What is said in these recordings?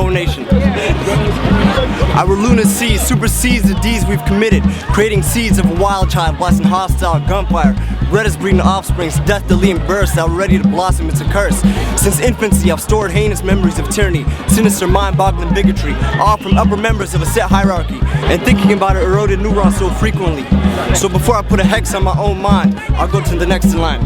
Poe Nation. Our lunacy supersedes the deeds we've committed, creating seeds of a wild child, blasting hostile gunfire. Red is breeding offsprings, death deleting bursts that were ready to blossom into curse. Since infancy, I've stored heinous memories of tyranny, sinister mind-boggling bigotry, all from upper members of a set hierarchy, and thinking about it eroded neurons so frequently. So before I put a hex on my own mind, I'll go to the next in line.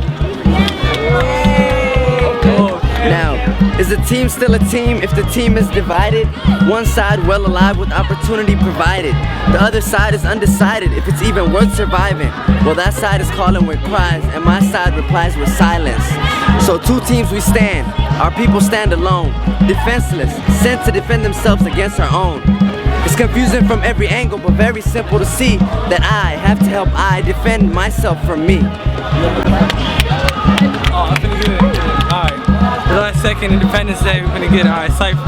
Now, is a team still a team if the team is divided? One side well alive with opportunity provided. The other side is undecided if it's even worth surviving. Well, that side is calling with cries and my side replies with silence. So two teams we stand, our people stand alone, defenseless, sent to defend themselves against our own. It's confusing from every angle, but very simple to see that I have to help I defend myself from me. Oh, I'm finna get it. Alright. The last second Independence Day, we're gonna get it. Alright, Cypher.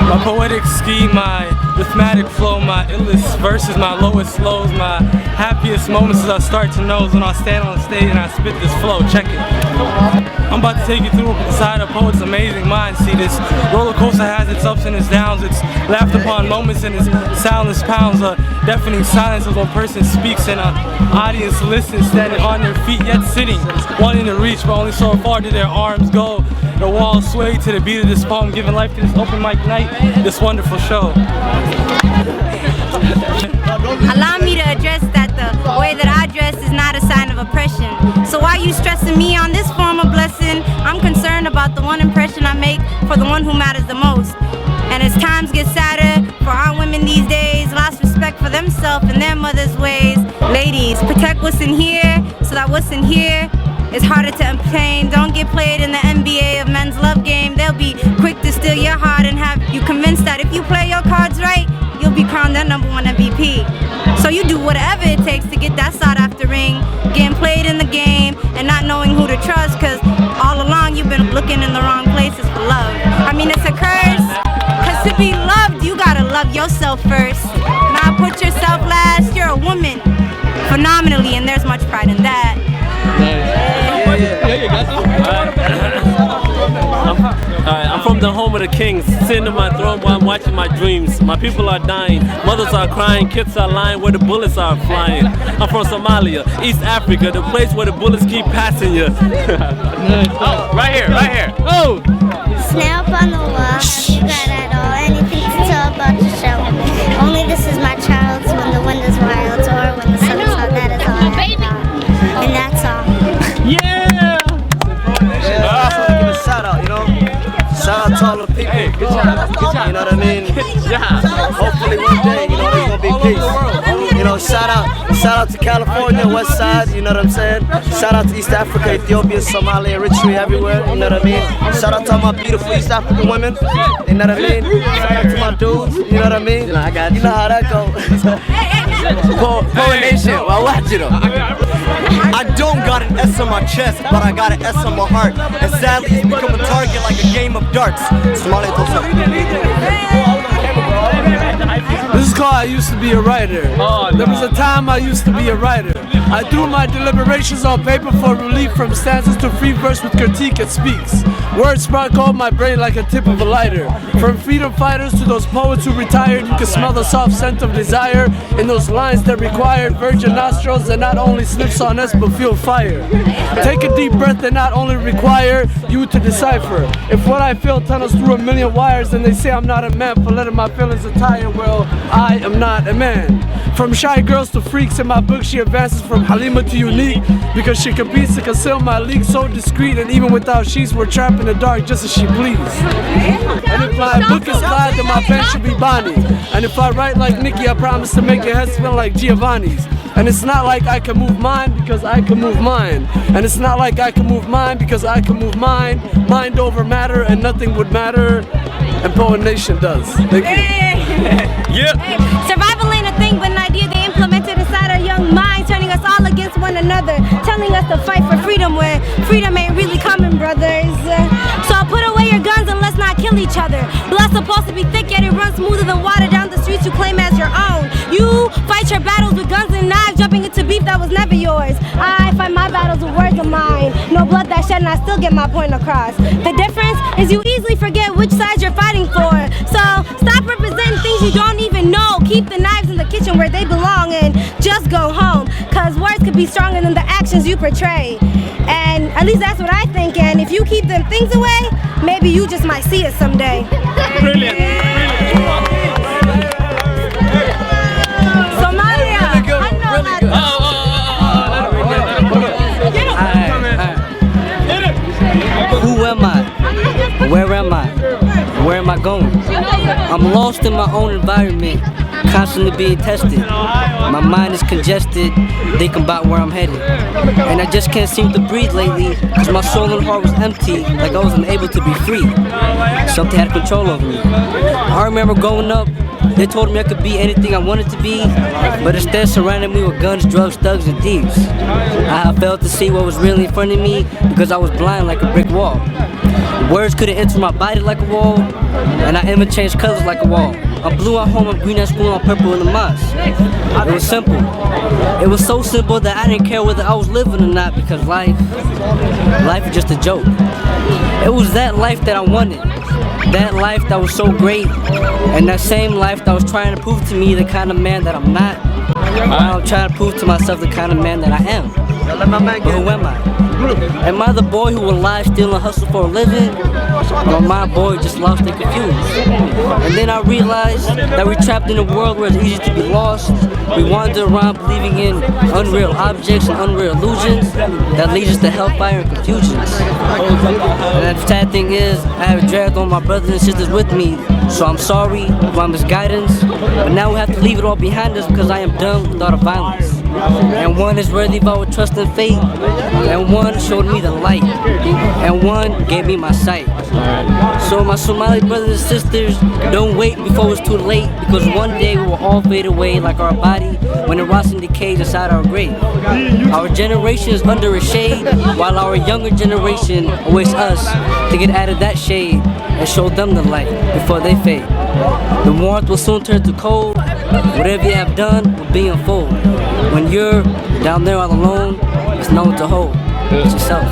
My poetic scheme, my rhythmic flow, my illest verses, my lowest lows, my happiest moments as I start to know is when I stand on stage and I spit this flow. Check it. I'm about to take you through inside a poet's amazing mind. See, this roller coaster has its ups and its downs, its laughed upon moments and its soundless pounds. A deafening silence as one person speaks and an audience listens, standing on their feet yet sitting, wanting to reach but only so far do their arms go. The walls sway to the beat of this poem, giving life to this open mic night, this wonderful show. Allow me to address that the way that I dress is not a sign of oppression. So why you stressing me on this form of blessing? I'm concerned about the one impression I make for the one who matters the most. And as times get sadder for our women these days, lost respect for themselves and their mother's ways. Ladies, protect what's in here so that what's in here is harder to obtain. Don't get played in the NBA of men's love game. They'll be quick to steal your heart and have you convinced that if you play your cards right, you'll be crowned their #1 MVP. So you do whatever it takes to get that sought after ring, getting played in the game and not knowing who to trust, cause all along you've been looking in the wrong places for love. I mean, it's a curse, cause to be loved, you gotta love yourself first. Now put yourself last, you're a woman, phenomenally, and there's much pride in that. I'm from the home of the kings, sitting on my throne while I'm watching my dreams. My people are dying, mothers are crying, kids are lying where the bullets are flying. I'm from Somalia, East Africa, the place where the bullets keep passing you. Oh, right here, right here. Oh! Snail up on the wall, you got at all anything to tell about the show. Only this is my child's when the wind is wild, or when the sun is hot, that is all I have got. And that's all. Yeah, I just want to give a shout out, you know? Shout out to all the people. Hey, good job. You know what I mean? Hopefully one day, you know, there's gonna be peace. You know, shout out to California, West Side, you know what I'm saying? Shout out to East Africa, Ethiopia, Somalia, Eritrea, everywhere, you know what I mean? Shout out to all my beautiful East African women, you know what I mean? Shout out to my dudes, you know what I mean? You know how that goes. Poe Nation, well, watch it. I don't got an S on my chest, but I got an S on my heart. And sadly, it's become a target like a game of darts. Somalia, This is called I Used to Be a Writer. There was a time I used to be a writer. I threw my deliberations on paper for relief from stanzas to free verse with critique it speaks. Words sparkle my brain like a tip of a lighter. From freedom fighters to those poets who retired, you can smell the soft scent of desire in those lines that required virgin nostrils that not only sniffs on us but feel fire. Take a deep breath that not only require you to decipher. If what I feel tunnels through a million wires, then they say I'm not a man for letting my feelings attire. Well, I am not a man. From shy girls to freaks in my book, she advances from Halima to unique because she competes to conceal my leak so discreet, and even without sheets, we're trapped in the dark just as she pleads. And if my book is Clyde, then my pen should be Bonnie. And if I write like Nikki, I promise to make your head spin like Giovanni's. And it's not like I can move mine because I can move mine. And it's not like I can move mine because I can move mine. Mind over matter and nothing would matter. And Poe Nation does. Thank you. Yeah. Survival ain't a thing, but an idea they implemented inside our young minds, turning us all against one another, telling us to fight for freedom where freedom ain't really coming, brothers. So put away your guns and let's not kill each other. Blood's supposed to be thick, yet it runs smoother than water down the streets you claim as your own. You fight your battles with guns and knives, jumping into beef that was never yours. I fight my battles with words of mine. No blood that shed and I still get my point across. The difference is you easily forget which side you're fighting for. So stop representing things you don't even know. Keep the knives in the kitchen where they belong and just go home. Cause words could be stronger than the actions you portray. And at least that's what I think. And if you keep them things away, maybe you just might see it someday. Brilliant. Somalia. I know that. Who am I? Where am I? Where am I going? I'm lost in my own environment, constantly being tested. My mind is congested, thinking about where I'm headed. And I just can't seem to breathe lately, cause my soul and heart was empty, like I wasn't able to be free. Something had control over me. I remember growing up, they told me I could be anything I wanted to be, but instead surrounded me with guns, drugs, thugs, and thieves. I failed to see what was really in front of me because I was blind like a brick wall. Words couldn't enter my body like a wall, and I even changed colors like a wall. I'm blue at home, I'm green at school, I'm purple in the mosque. It was simple. It was so simple that I didn't care whether I was living or not, because life is just a joke. It was that life that I wanted. That life that was so great, and that same life that was trying to prove to me the kind of man that I'm not. I'm trying to prove to myself the kind of man that I am. But who am I? Am I the boy who will lie, steal, and hustle for a living? Or am I a boy just lost and confused? And then I realized that we're trapped in a world where it's easy to be lost. We wander around believing in unreal objects and unreal illusions that leads us to hellfire and confusions. And the sad thing is, I have dragged all my brothers and sisters with me, so I'm sorry for my misguidance, but now we have to leave it all behind us because I am done with all the violence. And one is worthy of our trust and faith, and one showed me the light, and one gave me my sight. So my Somali brothers and sisters, don't wait before it's too late, because one day we will all fade away like our body when it rots and decays inside our grave. Our generation is under a shade, while our younger generation awaits us to get out of that shade and show them the light before they fade. The warmth will soon turn to cold. Whatever you have done will be in full. When you're down there all alone, there's no one to hold. It's yourself.